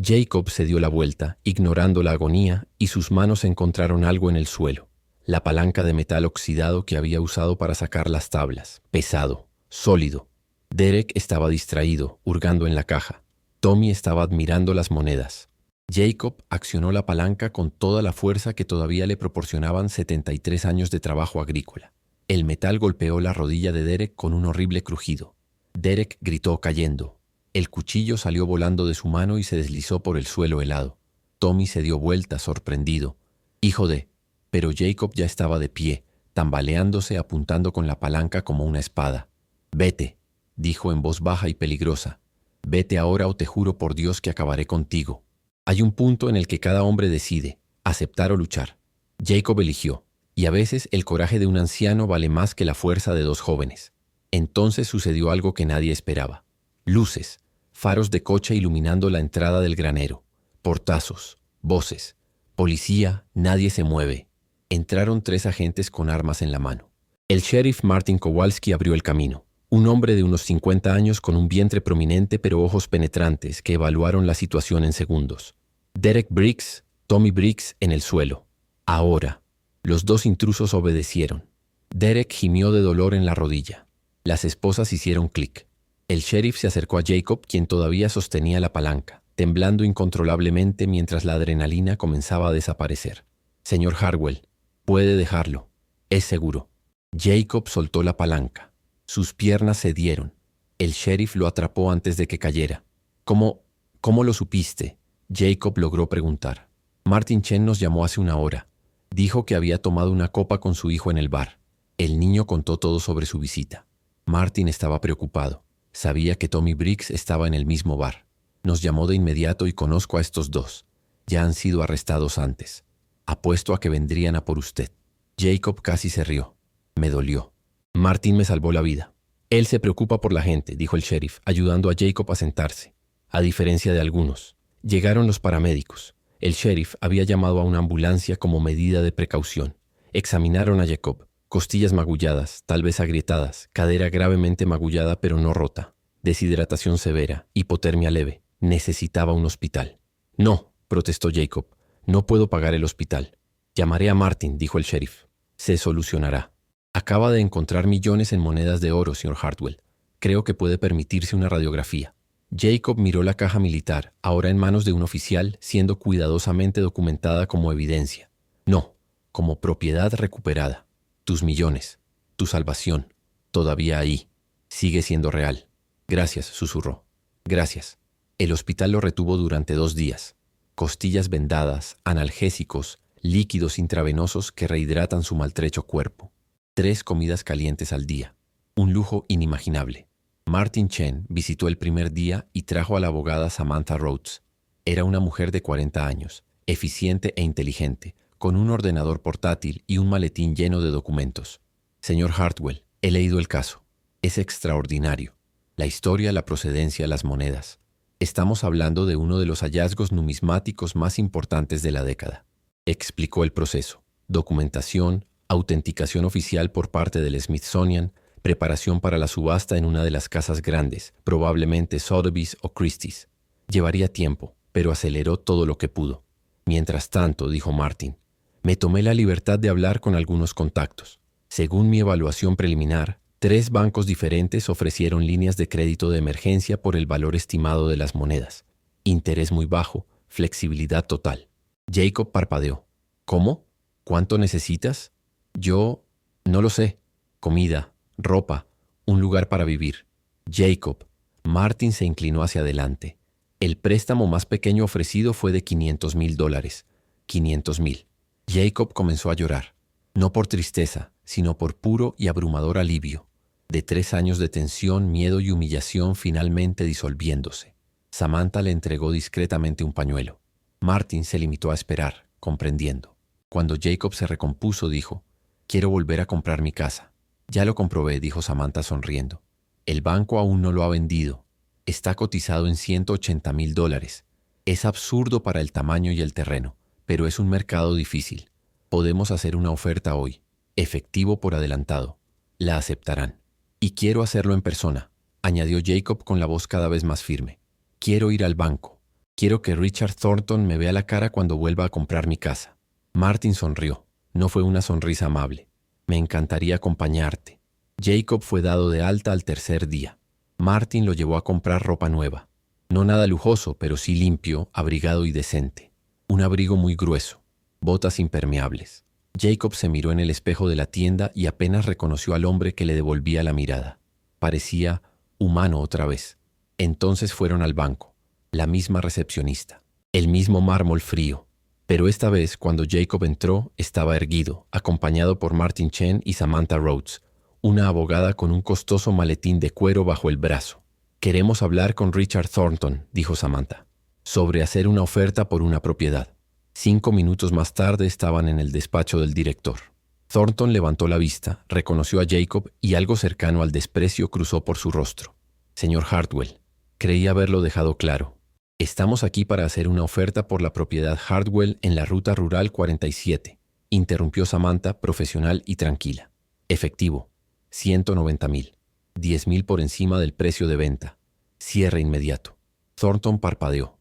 Jacob se dio la vuelta, ignorando la agonía, y sus manos encontraron algo en el suelo. La palanca de metal oxidado que había usado para sacar las tablas. Pesado, sólido. Derek estaba distraído, hurgando en la caja. Tommy estaba admirando las monedas. Jacob accionó la palanca con toda la fuerza que todavía le proporcionaban 73 años de trabajo agrícola. El metal golpeó la rodilla de Derek con un horrible crujido. Derek gritó cayendo. El cuchillo salió volando de su mano y se deslizó por el suelo helado. Tommy se dio vuelta, sorprendido. «Hijo de...» Pero Jacob ya estaba de pie, tambaleándose, apuntando con la palanca como una espada. «Vete», dijo en voz baja y peligrosa. «Vete ahora o te juro por Dios que acabaré contigo». Hay un punto en el que cada hombre decide, aceptar o luchar. Jacob eligió, y a veces el coraje de un anciano vale más que la fuerza de 2 jóvenes. Entonces sucedió algo que nadie esperaba. Luces, faros de coche iluminando la entrada del granero, portazos, voces. «Policía, nadie se mueve». Entraron 3 agentes con armas en la mano. El sheriff Martin Kowalski abrió el camino. Un hombre de unos 50 años con un vientre prominente pero ojos penetrantes que evaluaron la situación en segundos. Derek Briggs, Tommy Briggs en el suelo. Ahora. Los 2 intrusos obedecieron. Derek gimió de dolor en la rodilla. Las esposas hicieron clic. El sheriff se acercó a Jacob, quien todavía sostenía la palanca, temblando incontrolablemente mientras la adrenalina comenzaba a desaparecer. «Señor Harwell, puede dejarlo. Es seguro». Jacob soltó la palanca. Sus piernas cedieron. El sheriff lo atrapó antes de que cayera. ¿Cómo lo supiste?», Jacob logró preguntar. Martin Chen nos llamó hace una hora. Dijo que había tomado una copa con su hijo en el bar. El niño contó todo sobre su visita. Martin estaba preocupado. Sabía que Tommy Briggs estaba en el mismo bar. Nos llamó de inmediato y conozco a estos dos. Ya han sido arrestados antes. Apuesto a que vendrían a por usted. Jacob casi se rió. Me dolió. Martin me salvó la vida. Él se preocupa por la gente, dijo el sheriff, ayudando a Jacob a sentarse. A diferencia de algunos. Llegaron los paramédicos. El sheriff había llamado a una ambulancia como medida de precaución. Examinaron a Jacob. Costillas magulladas, tal vez agrietadas, cadera gravemente magullada pero no rota. Deshidratación severa, hipotermia leve. Necesitaba un hospital. No, protestó Jacob. No puedo pagar el hospital. Llamaré a Martin, dijo el sheriff. Se solucionará. Acaba de encontrar millones en monedas de oro, señor Hartwell. Creo que puede permitirse una radiografía. Jacob miró la caja militar, ahora en manos de un oficial, siendo cuidadosamente documentada como evidencia. No, como propiedad recuperada. Tus millones, tu salvación, todavía ahí. Sigue siendo real. Gracias, susurró. Gracias. El hospital lo retuvo durante 2 días. Costillas vendadas, analgésicos, líquidos intravenosos que rehidratan su maltrecho cuerpo. 3 comidas calientes al día. Un lujo inimaginable. Martin Chen visitó el primer día y trajo a la abogada Samantha Rhodes. Era una mujer de 40 años, eficiente e inteligente, con un ordenador portátil y un maletín lleno de documentos. Señor Hartwell, he leído el caso. Es extraordinario. La historia, la procedencia, las monedas. Estamos hablando de uno de los hallazgos numismáticos más importantes de la década. Explicó el proceso. Documentación, autenticación oficial por parte del Smithsonian, preparación para la subasta en una de las casas grandes, probablemente Sotheby's o Christie's. Llevaría tiempo, pero aceleró todo lo que pudo. Mientras tanto, dijo Martin, me tomé la libertad de hablar con algunos contactos. Según mi evaluación preliminar, 3 bancos diferentes ofrecieron líneas de crédito de emergencia por el valor estimado de las monedas. Interés muy bajo, flexibilidad total. Jacob parpadeó. ¿Cómo? ¿Cuánto necesitas? Yo... no lo sé. Comida, ropa, un lugar para vivir. Jacob. Martin se inclinó hacia adelante. El préstamo más pequeño ofrecido fue de $500,000. 500,000. Jacob comenzó a llorar. No por tristeza, sino por puro y abrumador alivio. De 3 años de tensión, miedo y humillación finalmente disolviéndose. Samantha le entregó discretamente un pañuelo. Martin se limitó a esperar, comprendiendo. Cuando Jacob se recompuso, dijo, «Quiero volver a comprar mi casa». «Ya lo comprobé», dijo Samantha sonriendo. «El banco aún no lo ha vendido. Está cotizado en $180,000. Es absurdo para el tamaño y el terreno, pero es un mercado difícil. Podemos hacer una oferta hoy, efectivo por adelantado. La aceptarán. Y quiero hacerlo en persona», añadió Jacob con la voz cada vez más firme. «Quiero ir al banco. Quiero que Richard Thornton me vea la cara cuando vuelva a comprar mi casa». Martin sonrió. No fue una sonrisa amable. «Me encantaría acompañarte». Jacob fue dado de alta al 3er día. Martin lo llevó a comprar ropa nueva. No nada lujoso, pero sí limpio, abrigado y decente. Un abrigo muy grueso. Botas impermeables. Jacob se miró en el espejo de la tienda y apenas reconoció al hombre que le devolvía la mirada. Parecía humano otra vez. Entonces fueron al banco. La misma recepcionista. El mismo mármol frío. Pero esta vez, cuando Jacob entró, estaba erguido, acompañado por Martin Chen y Samantha Rhodes, una abogada con un costoso maletín de cuero bajo el brazo. «Queremos hablar con Richard Thornton», dijo Samantha, «sobre hacer una oferta por una propiedad». 5 minutos más tarde estaban en el despacho del director. Thornton levantó la vista, reconoció a Jacob y algo cercano al desprecio cruzó por su rostro. «Señor Hartwell, creí haberlo dejado claro. Estamos aquí para hacer una oferta por la propiedad Hartwell en la Ruta Rural 47, interrumpió Samantha, profesional y tranquila. Efectivo, 190,000, 10,000 por encima del precio de venta. Cierre inmediato. Thornton parpadeó.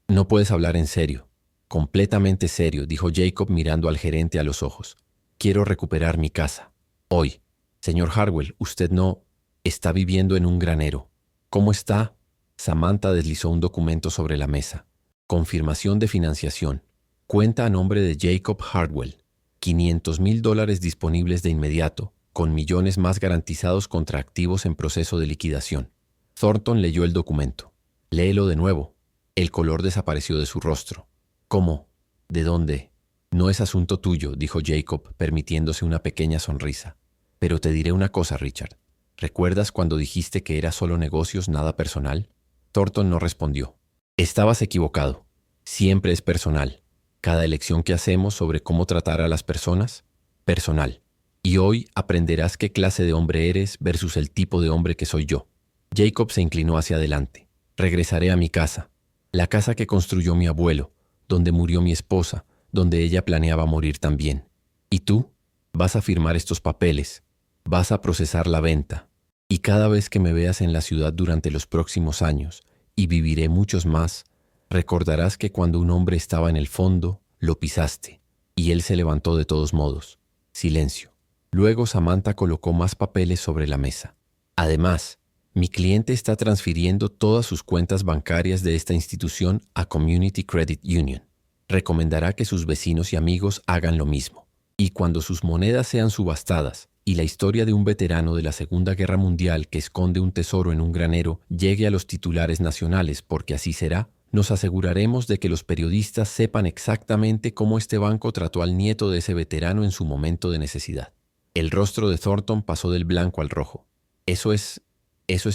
No puedes hablar en serio. Completamente serio, dijo Jacob mirando al gerente a los ojos. Quiero recuperar mi casa. Hoy. Señor Hartwell, usted no... está viviendo en un granero. ¿Cómo está? Samantha deslizó un documento sobre la mesa. Confirmación de financiación. Cuenta a nombre de Jacob Hartwell. $500,000 disponibles de inmediato, con millones más garantizados contra activos en proceso de liquidación. Thornton leyó el documento. Léelo de nuevo. El color desapareció de su rostro. ¿Cómo? ¿De dónde? No es asunto tuyo, dijo Jacob, permitiéndose una pequeña sonrisa. Pero te diré una cosa, Richard. ¿Recuerdas cuando dijiste que era solo negocios, nada personal? Thornton no respondió. Estabas equivocado. Siempre es personal. Cada elección que hacemos sobre cómo tratar a las personas, personal. Y hoy aprenderás qué clase de hombre eres versus el tipo de hombre que soy yo. Jacob se inclinó hacia adelante. Regresaré a mi casa. La casa que construyó mi abuelo, donde murió mi esposa, donde ella planeaba morir también. ¿Y tú? Vas a firmar estos papeles, vas a procesar la venta, y cada vez que me veas en la ciudad durante los próximos años, y viviré muchos más, recordarás que cuando un hombre estaba en el fondo, lo pisaste, y él se levantó de todos modos. Silencio. Luego Samantha colocó más papeles sobre la mesa. Además, mi cliente está transfiriendo todas sus cuentas bancarias de esta institución a Community Credit Union. Recomendará que sus vecinos y amigos hagan lo mismo. Y cuando sus monedas sean subastadas y la historia de un veterano de la Segunda Guerra Mundial que esconde un tesoro en un granero llegue a los titulares nacionales, porque así será, nos aseguraremos de que los periodistas sepan exactamente cómo este banco trató al nieto de ese veterano en su momento de necesidad. El rostro de Thornton pasó del blanco al rojo. Eso es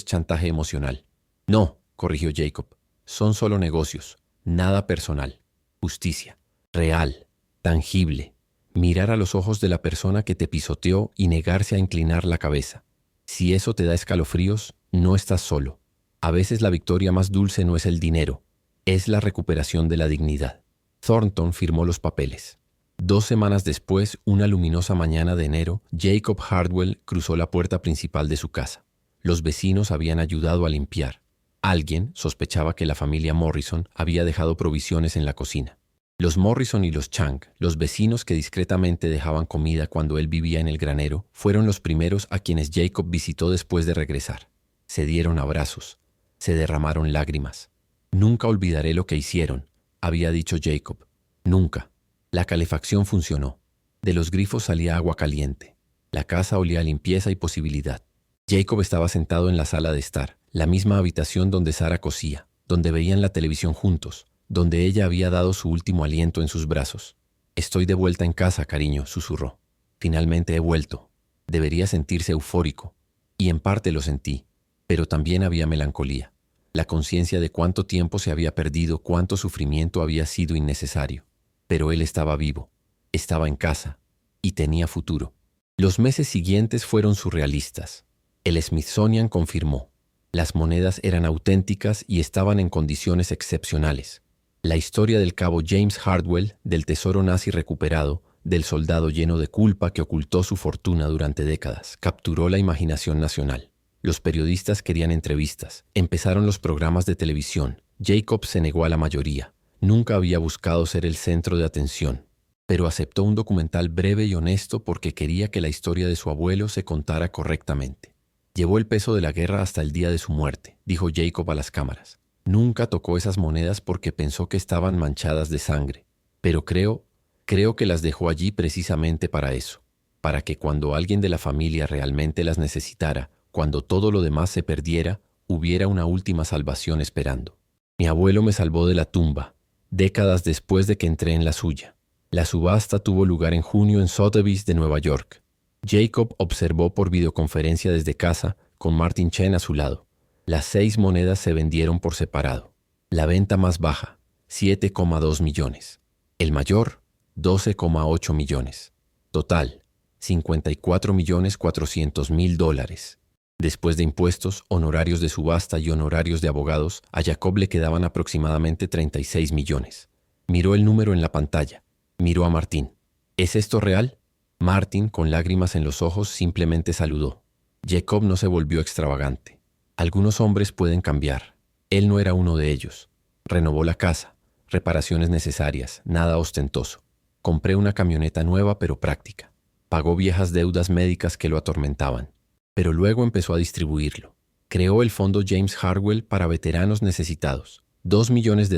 chantaje emocional. No, corrigió Jacob. Son solo negocios, nada personal. Justicia, real, tangible, mirar a los ojos de la persona que te pisoteó y negarse a inclinar la cabeza. Si eso te da escalofríos, no estás solo. A veces la victoria más dulce no es el dinero, es la recuperación de la dignidad. Thornton firmó los papeles. 2 semanas después, una luminosa mañana de enero, Jacob Hardwell cruzó la puerta principal de su casa. Los vecinos habían ayudado a limpiar. Alguien sospechaba que la familia Morrison había dejado provisiones en la cocina. Los Morrison y los Chang, los vecinos que discretamente dejaban comida cuando él vivía en el granero, fueron los primeros a quienes Jacob visitó después de regresar. Se dieron abrazos, se derramaron lágrimas. Nunca olvidaré lo que hicieron, había dicho Jacob. Nunca. La calefacción funcionó. De los grifos salía agua caliente. La casa olía a limpieza y posibilidad. Jacob estaba sentado en la sala de estar, la misma habitación donde Sara cosía, donde veían la televisión juntos, donde ella había dado su último aliento en sus brazos. «Estoy de vuelta en casa, cariño», susurró. «Finalmente he vuelto». Debería sentirse eufórico. Y en parte lo sentí, pero también había melancolía. La conciencia de cuánto tiempo se había perdido, cuánto sufrimiento había sido innecesario. Pero él estaba vivo, estaba en casa, y tenía futuro. Los meses siguientes fueron surrealistas. El Smithsonian confirmó. Las monedas eran auténticas y estaban en condiciones excepcionales. La historia del cabo James Hardwell, del tesoro nazi recuperado, del soldado lleno de culpa que ocultó su fortuna durante décadas, capturó la imaginación nacional. Los periodistas querían entrevistas. Empezaron los programas de televisión. Jacob se negó a la mayoría. Nunca había buscado ser el centro de atención, pero aceptó un documental breve y honesto porque quería que la historia de su abuelo se contara correctamente. Llevó el peso de la guerra hasta el día de su muerte, dijo Jacob a las cámaras. Nunca tocó esas monedas porque pensó que estaban manchadas de sangre, pero creo que las dejó allí precisamente para eso, para que cuando alguien de la familia realmente las necesitara, cuando todo lo demás se perdiera, hubiera una última salvación esperando. Mi abuelo me salvó de la tumba, décadas después de que entré en la suya. La subasta tuvo lugar en junio en Sotheby's de Nueva York. Jacob observó por videoconferencia desde casa, con Martin Chen a su lado. Las 6 monedas se vendieron por separado. La venta más baja, 7,2 millones. El mayor, 12,8 millones. Total, $54.400.000. Después de impuestos, honorarios de subasta y honorarios de abogados, a Jacob le quedaban aproximadamente 36 millones. Miró el número en la pantalla. Miró a Martín. ¿Es esto real? Martin, con lágrimas en los ojos, simplemente saludó. Jacob no se volvió extravagante. Algunos hombres pueden cambiar. Él no era uno de ellos. Renovó la casa. Reparaciones necesarias, nada ostentoso. Compré una camioneta nueva pero práctica. Pagó viejas deudas médicas que lo atormentaban. Pero luego empezó a distribuirlo. Creó el fondo James Hardwell para veteranos necesitados. $2 millones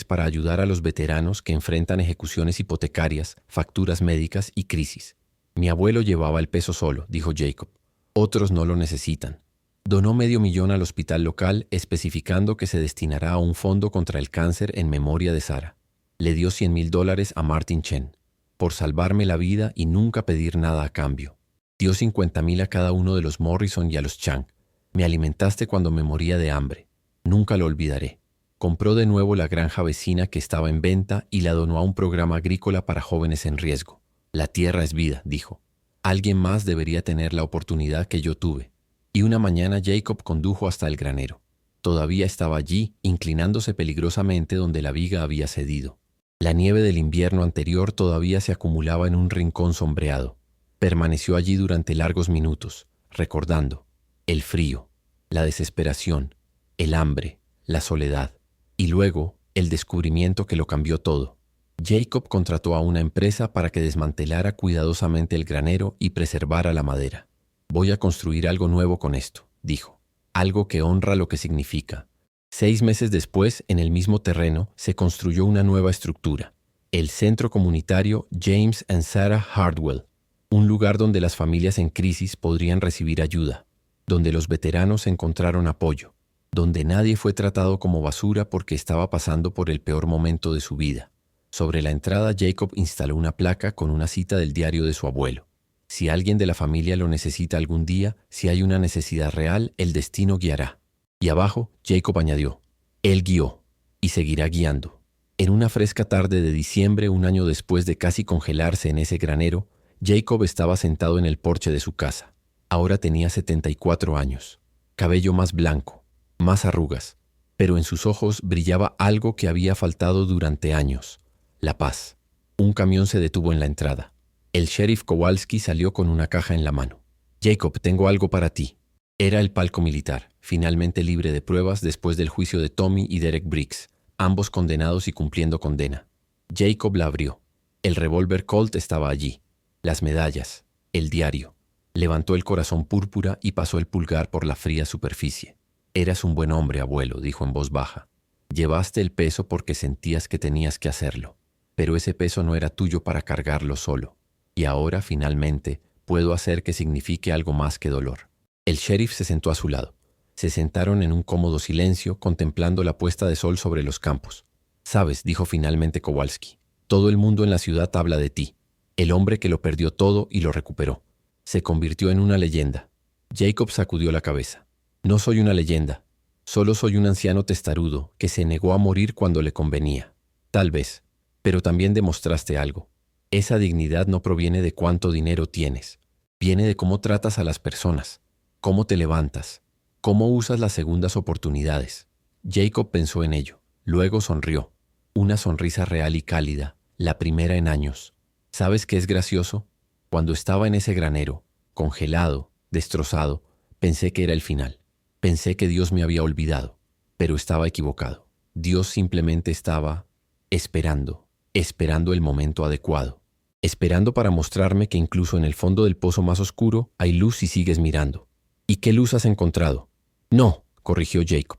para ayudar a los veteranos que enfrentan ejecuciones hipotecarias, facturas médicas y crisis. Mi abuelo llevaba el peso solo, dijo Jacob. Otros no lo necesitan. Donó $500,000 al hospital local, especificando que se destinará a un fondo contra el cáncer en memoria de Sara. Le dio $100,000 a Martin Chen, por salvarme la vida y nunca pedir nada a cambio. Dio 50,000 a cada uno de los Morrison y a los Chang. Me alimentaste cuando me moría de hambre. Nunca lo olvidaré. Compró de nuevo la granja vecina que estaba en venta y la donó a un programa agrícola para jóvenes en riesgo. La tierra es vida, dijo. Alguien más debería tener la oportunidad que yo tuve. Y una mañana Jacob condujo hasta el granero. Todavía estaba allí, inclinándose peligrosamente donde la viga había cedido. La nieve del invierno anterior todavía se acumulaba en un rincón sombreado. Permaneció allí durante largos minutos, recordando el frío, la desesperación, el hambre, la soledad, y luego el descubrimiento que lo cambió todo. Jacob contrató a una empresa para que desmantelara cuidadosamente el granero y preservara la madera. Voy a construir algo nuevo con esto, dijo, algo que honra lo que significa. 6 meses después, en el mismo terreno, se construyó una nueva estructura, el Centro Comunitario James and Sarah Hardwell, un lugar donde las familias en crisis podrían recibir ayuda, donde los veteranos encontraron apoyo, donde nadie fue tratado como basura porque estaba pasando por el peor momento de su vida. Sobre la entrada, Jacob instaló una placa con una cita del diario de su abuelo. Si alguien de la familia lo necesita algún día, si hay una necesidad real, el destino guiará. Y abajo, Jacob añadió, él guió y seguirá guiando. En una fresca tarde de diciembre, un año después de casi congelarse en ese granero, Jacob estaba sentado en el porche de su casa. Ahora tenía 74 años, cabello más blanco, más arrugas, pero en sus ojos brillaba algo que había faltado durante años, la paz. Un camión se detuvo en la entrada. El sheriff Kowalski salió con una caja en la mano. Jacob, tengo algo para ti. Era el palco militar, finalmente libre de pruebas después del juicio de Tommy y Derek Briggs, ambos condenados y cumpliendo condena. Jacob la abrió. El revólver Colt estaba allí, las medallas, el diario. Levantó el corazón púrpura y pasó el pulgar por la fría superficie. Eras un buen hombre, abuelo, dijo en voz baja. Llevaste el peso porque sentías que tenías que hacerlo, pero ese peso no era tuyo para cargarlo solo. Y ahora, finalmente, puedo hacer que signifique algo más que dolor. El sheriff se sentó a su lado. Se sentaron en un cómodo silencio, contemplando la puesta de sol sobre los campos. Sabes, dijo finalmente Kowalski, todo el mundo en la ciudad habla de ti, el hombre que lo perdió todo y lo recuperó. Se convirtió en una leyenda. Jacob sacudió la cabeza. No soy una leyenda, solo soy un anciano testarudo que se negó a morir cuando le convenía. Tal vez, pero también demostraste algo. Esa dignidad no proviene de cuánto dinero tienes, viene de cómo tratas a las personas, cómo te levantas, cómo usas las segundas oportunidades. Jacob pensó en ello, luego sonrió. Una sonrisa real y cálida, la primera en años. ¿Sabes qué es gracioso? Cuando estaba en ese granero, congelado, destrozado, pensé que era el final. Pensé que Dios me había olvidado, pero estaba equivocado. Dios simplemente estaba esperando el momento adecuado, esperando para mostrarme que incluso en el fondo del pozo más oscuro hay luz si sigues mirando. ¿Y qué luz has encontrado? No, corrigió Jacob.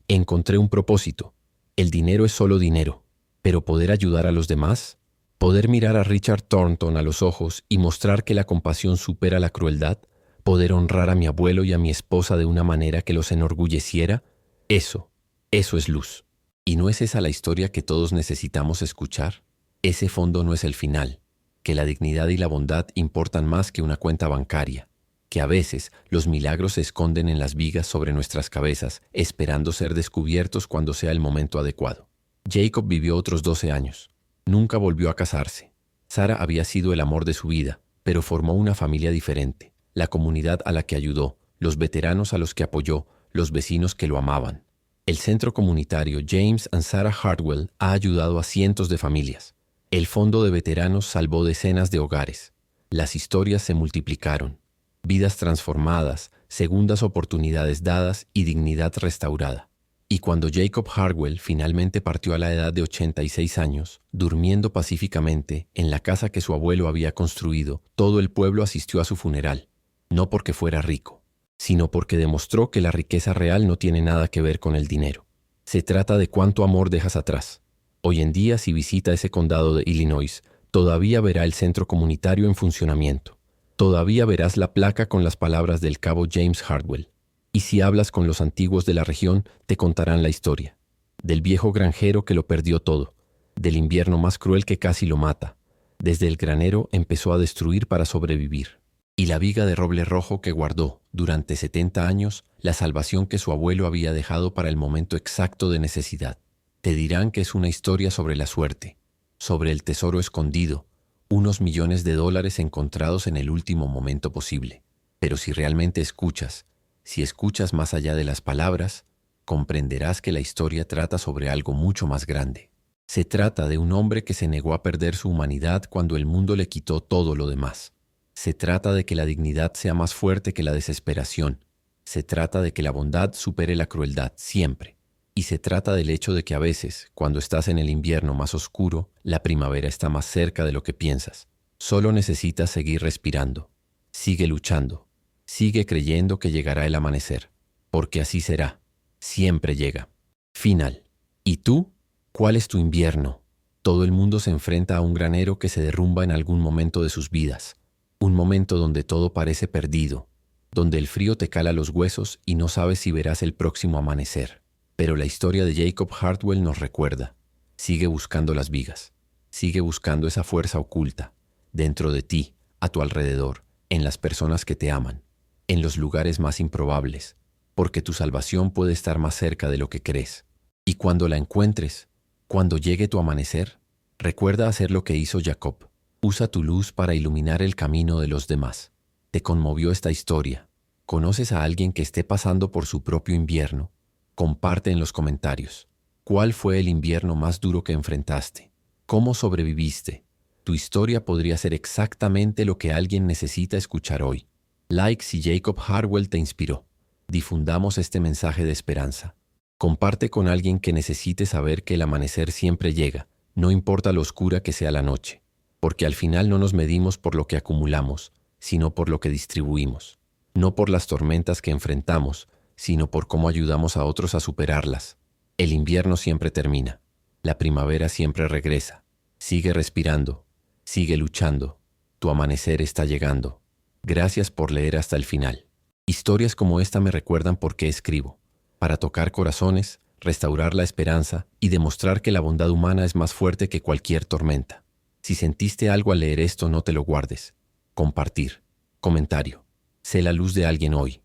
Encontré un propósito. El dinero es solo dinero, pero poder ayudar a los demás, poder mirar a Richard Thornton a los ojos y mostrar que la compasión supera la crueldad, poder honrar a mi abuelo y a mi esposa de una manera que los enorgulleciera, eso es luz. ¿Y no es esa la historia que todos necesitamos escuchar? Ese fondo no es el final, que la dignidad y la bondad importan más que una cuenta bancaria, que a veces los milagros se esconden en las vigas sobre nuestras cabezas, esperando ser descubiertos cuando sea el momento adecuado. Jacob vivió otros 12 años. Nunca volvió a casarse. Sarah había sido el amor de su vida, pero formó una familia diferente. La comunidad a la que ayudó, los veteranos a los que apoyó, los vecinos que lo amaban. El centro comunitario James and Sarah Hardwell ha ayudado a cientos de familias. El fondo de veteranos salvó decenas de hogares. Las historias se multiplicaron. Vidas transformadas, segundas oportunidades dadas y dignidad restaurada. Y cuando Jacob Hardwell finalmente partió a la edad de 86 años, durmiendo pacíficamente en la casa que su abuelo había construido, todo el pueblo asistió a su funeral. No porque fuera rico, sino porque demostró que la riqueza real no tiene nada que ver con el dinero. Se trata de cuánto amor dejas atrás. Hoy en día, si visita ese condado de Illinois, todavía verá el centro comunitario en funcionamiento. Todavía verás la placa con las palabras del cabo James Hardwell. Y si hablas con los antiguos de la región, te contarán la historia. Del viejo granjero que lo perdió todo, del invierno más cruel que casi lo mata. Desde el granero empezó a destruir para sobrevivir. Y la viga de roble rojo que guardó, durante 70 años, la salvación que su abuelo había dejado para el momento exacto de necesidad. Te dirán que es una historia sobre la suerte, sobre el tesoro escondido, unos millones de dólares encontrados en el último momento posible. Pero si realmente escuchas, si escuchas más allá de las palabras, comprenderás que la historia trata sobre algo mucho más grande. Se trata de un hombre que se negó a perder su humanidad cuando el mundo le quitó todo lo demás. Se trata de que la dignidad sea más fuerte que la desesperación. Se trata de que la bondad supere la crueldad siempre. Y se trata del hecho de que a veces, cuando estás en el invierno más oscuro, la primavera está más cerca de lo que piensas. Solo necesitas seguir respirando. Sigue luchando. Sigue creyendo que llegará el amanecer. Porque así será. Siempre llega. Final. ¿Y tú? ¿Cuál es tu invierno? Todo el mundo se enfrenta a un granero que se derrumba en algún momento de sus vidas. Un momento donde todo parece perdido, donde el frío te cala los huesos y no sabes si verás el próximo amanecer. Pero la historia de Jacob Hartwell nos recuerda. Sigue buscando las vigas. Sigue buscando esa fuerza oculta, dentro de ti, a tu alrededor, en las personas que te aman, en los lugares más improbables, porque tu salvación puede estar más cerca de lo que crees. Y cuando la encuentres, cuando llegue tu amanecer, recuerda hacer lo que hizo Jacob. Usa tu luz para iluminar el camino de los demás. ¿Te conmovió esta historia? ¿Conoces a alguien que esté pasando por su propio invierno? Comparte en los comentarios. ¿Cuál fue el invierno más duro que enfrentaste? ¿Cómo sobreviviste? Tu historia podría ser exactamente lo que alguien necesita escuchar hoy. Like si Jacob Hartwell te inspiró. Difundamos este mensaje de esperanza. Comparte con alguien que necesite saber que el amanecer siempre llega, no importa lo oscura que sea la noche, porque al final no nos medimos por lo que acumulamos, sino por lo que distribuimos, no por las tormentas que enfrentamos, sino por cómo ayudamos a otros a superarlas. El invierno siempre termina, la primavera siempre regresa. Sigue respirando, sigue luchando, tu amanecer está llegando. Gracias por leer hasta el final. Historias como esta me recuerdan por qué escribo. Para tocar corazones, restaurar la esperanza y demostrar que la bondad humana es más fuerte que cualquier tormenta. Si sentiste algo al leer esto, no te lo guardes. Compartir. Comentario. Sé la luz de alguien hoy.